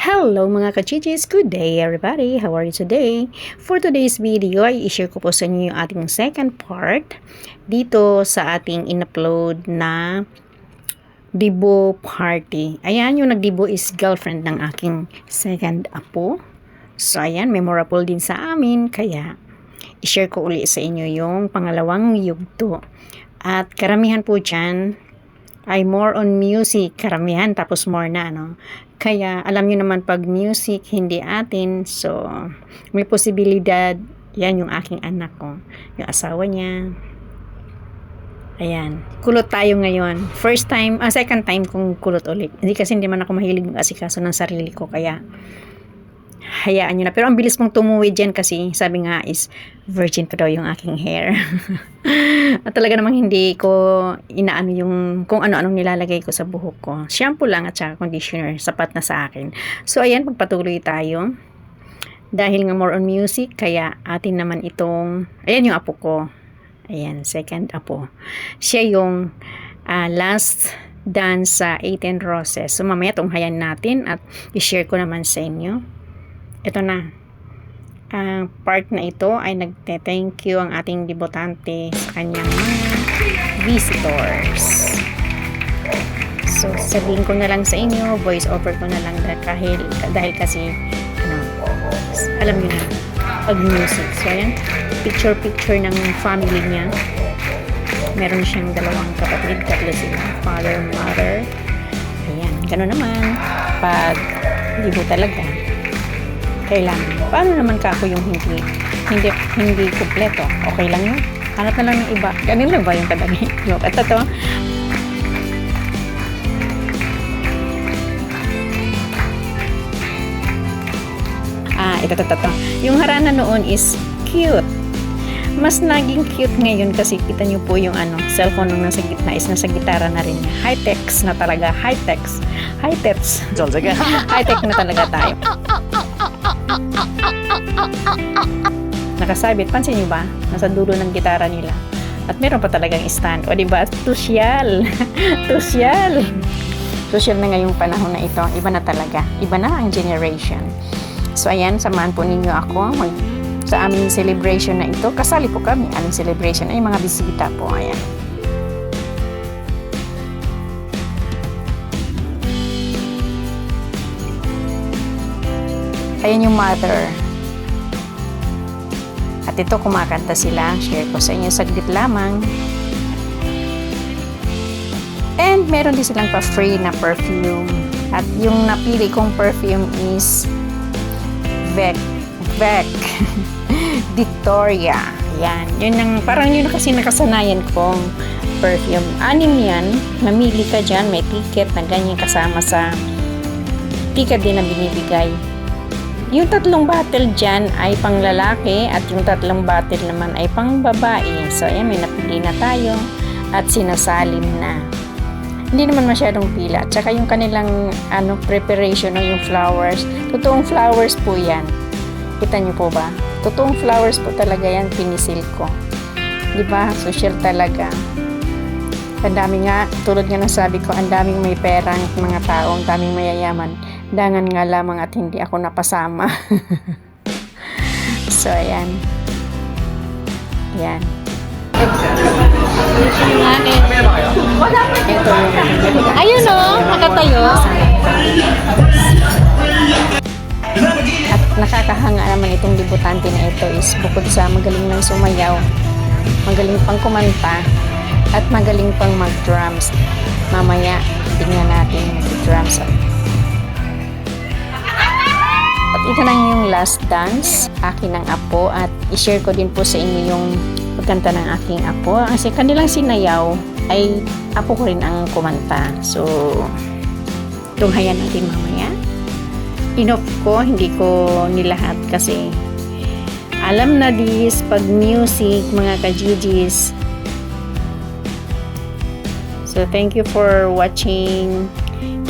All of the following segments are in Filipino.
Hello mga kachichis! Good day everybody! How are you today? For today's video ay i-share ko po sa inyo yung ating second part dito sa ating in-upload na Dibo party. Ayan, yung nagdibo is girlfriend ng aking second apo. So ayan, memorable din sa amin kaya i-share ko uli sa inyo yung pangalawang yugto. At karamihan po dyan ay more on music, karamihan tapos more na Kaya alam niyo naman pag music hindi atin, so may posibilidad. Yan yung aking anak ko, yung asawa niya. Ayan, kulot tayo ngayon. Second time kong kulot ulit. Hindi man ako mahilig mag-asikaso ng sarili ko, kaya hayaan nyo na. Pero ang bilis mong tumuwi dyan kasi sabi nga is virgin pa daw yung aking hair. At talaga namang hindi ko inaano yung kung ano-anong nilalagay ko sa buhok ko. Shampoo lang at saka conditioner, sapat na sa akin. So ayan, pagpatuloy tayo. Dahil nga more on music, kaya atin naman itong, ayan yung apo ko. Ayan, second apo. Siya yung last dance sa 18 Roses. So mamaya tunghayan natin at i-share ko naman sa inyo. Ito na. Ang part na ito ay nagte-thank you ang ating debutante sa kanyang mga visitors. So, sabihin ko na lang sa inyo, voice over ko na lang dahil kasi alam niyo na, pag music. So, ayan, picture ng family niya. Meron siyang dalawang kapatid, tatlo sila, father, mother. Ayan, gano'n naman. Pag dibo talaga, kailangan. Paano naman ka ako yung hindi kumpleto? Okay lang yun. Hanap na lang ng iba. Ganun lang ba yung kadami? Ito to. Ito. Yung harana noon is cute. Mas naging cute ngayon kasi kita nyo po yung cellphone nung nasa gitna is nasa gitara na rin niya. High-tech na talaga. High-tech na talaga tayo. Nakasabit, pansin nyo ba? Nasa dulo ng gitara nila. At meron pa talagang stand. O diba? Tusyal. Tusyal na ngayong panahon na ito. Iba na talaga. Iba na ang generation. So ayan, samahan po ninyo ako sa aming celebration na ito. Kasali po kami. Aming celebration ay mga bisita po. Ayan. Ayan yung mother. At ito, kumakanta sila. Share ko sa inyo saglit lamang. And meron din silang pa-free na perfume. At yung napili kong perfume is Vec Victoria. Yan. Parang yun kasi nakasanayan kong perfume. 6 yan. Namili ka dyan. May ticket na ganyan kasama sa ticket din na binibigay. Yung 3 bottle dyan ay pang lalaki at yung 3 bottle naman ay pang babae. So, ayan, may napili na tayo at sinasalim na. Hindi naman masyadong pila. Tsaka yung kanilang preparation o yung flowers. Totoong flowers po yan. Kita nyo po ba? Totoong flowers po talaga yan, pinisil ko. Diba? Social talaga. Ang dami nga, tulad nga ng sabi ko, ang daming may perang mga tao, ang daming mayayaman. Dangan nga lamang at hindi ako napasama. So, ayan. Ayan. Ito yung ayun nakatayo. At nakakahanga naman itong debutante na ito is bukod sa magaling ng sumayaw, magaling pang kumanta, at magaling pang mag-drums. Mamaya, tingnan natin mag-drums. At ito na yung last dance, akin ng apo, at i-share ko din po sa inyo yung pagkanta ng aking apo. Kasi kanilang sinayaw ay apo ko rin ang kumanta. So, tunghayan natin mamaya. inoff ko, hindi ko nilahat kasi alam na this pag music mga ka-GGs. So thank you for watching.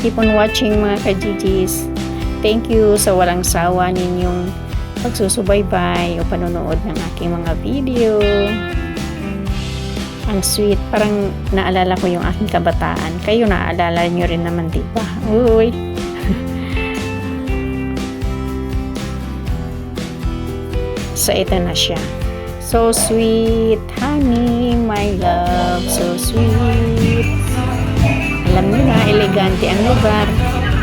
Keep on watching mga ka-GGs. Thank you sa walang sawa ninyong pagsusubaybay o panonood ng aking mga video. Ang sweet, parang naalala ko yung aking kabataan. Kayo naalala nyo rin naman, di ba? Uy! So, ito na siya. So sweet, honey, my love, so sweet. Alam niyo na, elegante ang lugar.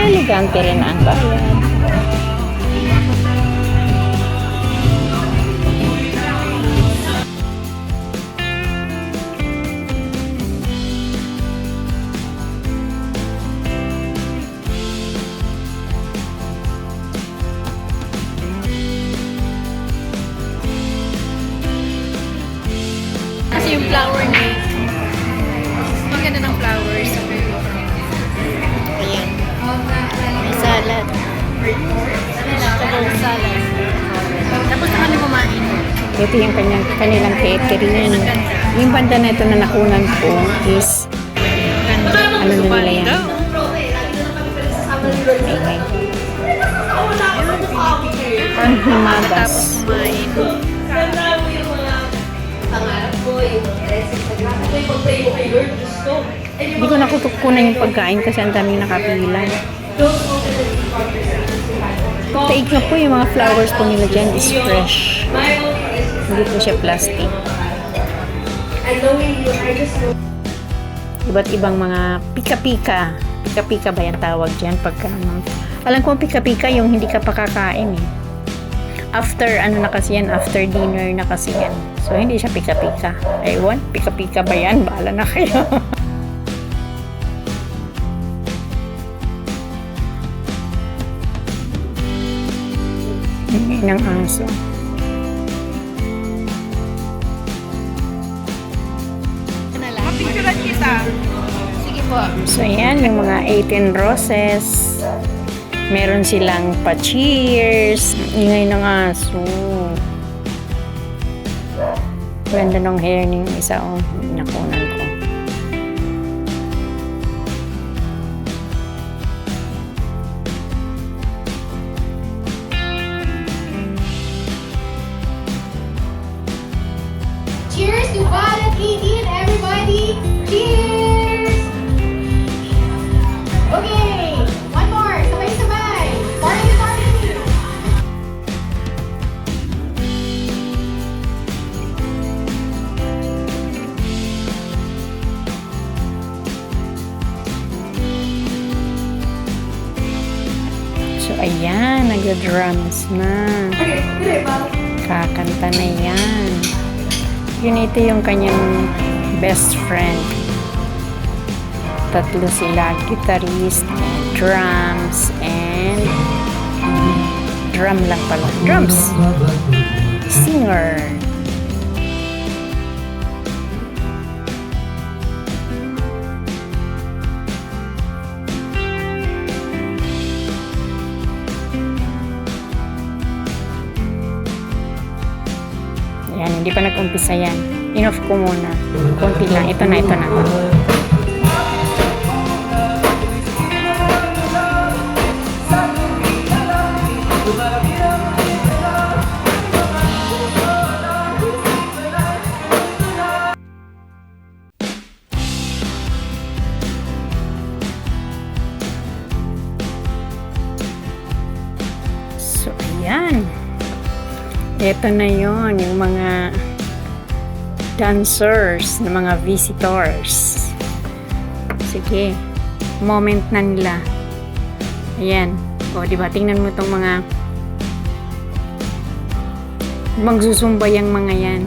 Elegante rin ang bayan. Kasi yung flower niya, maganda ng flowers. Ayan. May salad. Salad. Tapos na kami kumain. Ito yung kanilang catering. Yung banda na ito na nakunan ko is ano na nila yan? Okay. Ang himagas. Tapos kumain. Hindi ko nakutukunan yung pagkain kasi ang daming nakapila. Taig na po yung mga flowers po nila dyan is fresh. Hindi po siya plastic. Iba't ibang mga pika-pika. Pika-pika ba yan tawag dyan? Pagka, alam ko pika-pika yung hindi ka pakakain eh. After ano na kasi yan, after dinner na kasi yan. So hindi siya pika-pika. Ewan, pika-pika ba yan? Bahala na kayo. Hindi ng aso. Mapicturean kita. Sige po. So yan, yung mga 18 roses. Meron silang pa-cheers. Ingay ng aso. Ganda ng hair ng isa o nakunan ko. Cheers to Violet, Katie, and everybody! Cheers! Okay, one more. Sabay-sabay. Party, party! So ayan, nag-drums na. Kakanta na yan. Yun ito yung kanyang best friend. Tatlo sila, guitarist, drums, and drum lang pala. Drums! Singer. Yan, hindi pa nag-umpisa yan. Enough ko muna. Konti lang. Ito na, ito na. So, ayan. Ito na yon yung mga dancers, na mga visitors. Sige, moment na nila. Ayan. O, diba? Tingnan mo itong mga magsusumba yung mga yan.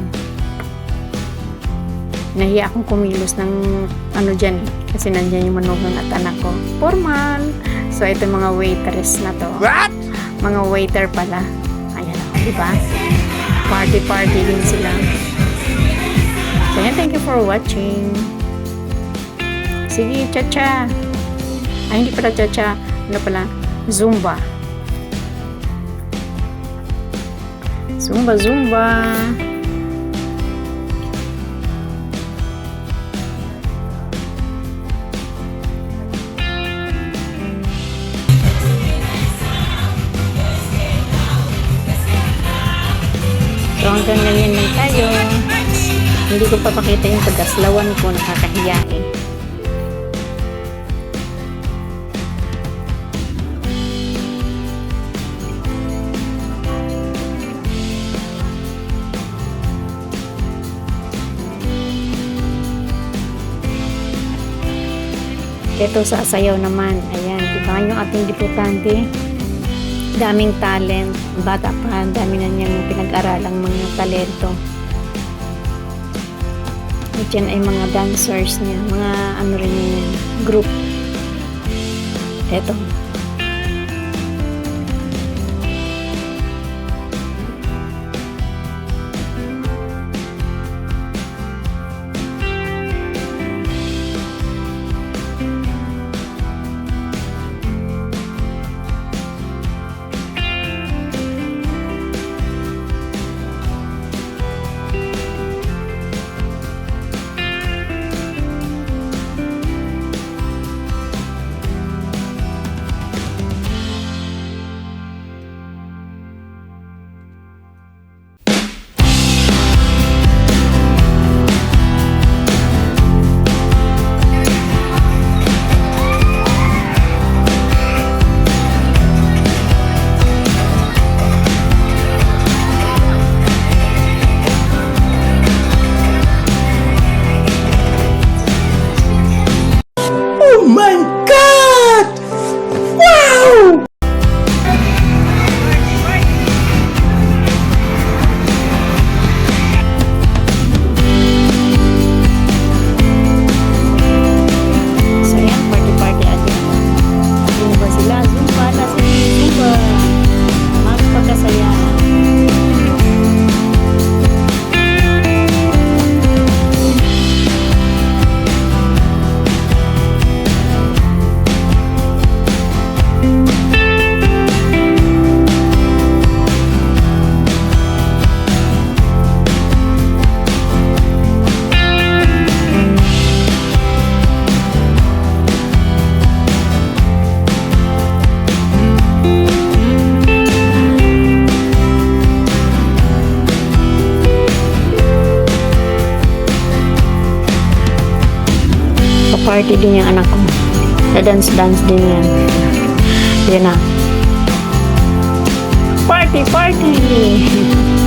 Nahiya akong kumilos ng ano dyan kasi nandyan yung manugang at anak ko. Formal. So, ito mga waitress na to. What? Mga waiter pala. Ayan o, diba? Party-party din sila. So, yan. Thank you for watching. Sige, cha-cha. Ay, hindi pala cha-cha. Ano pala? Zumba. Zumba, Zumba. So hanggang ngayon lang tayo. Hindi ko papakita yung pagkaslawan ko, nakakahiya eh. Ito sa sayaw naman. Ayan, kita yung ating diputante. Daming talent. Bata pa, dami na niyang pinag-aralang mga talento. At yan ay mga dancers niya. Mga ano rin yan, group. Ito. Party din yung anak ko. Na-dance-dance din yan. Yan na. Party!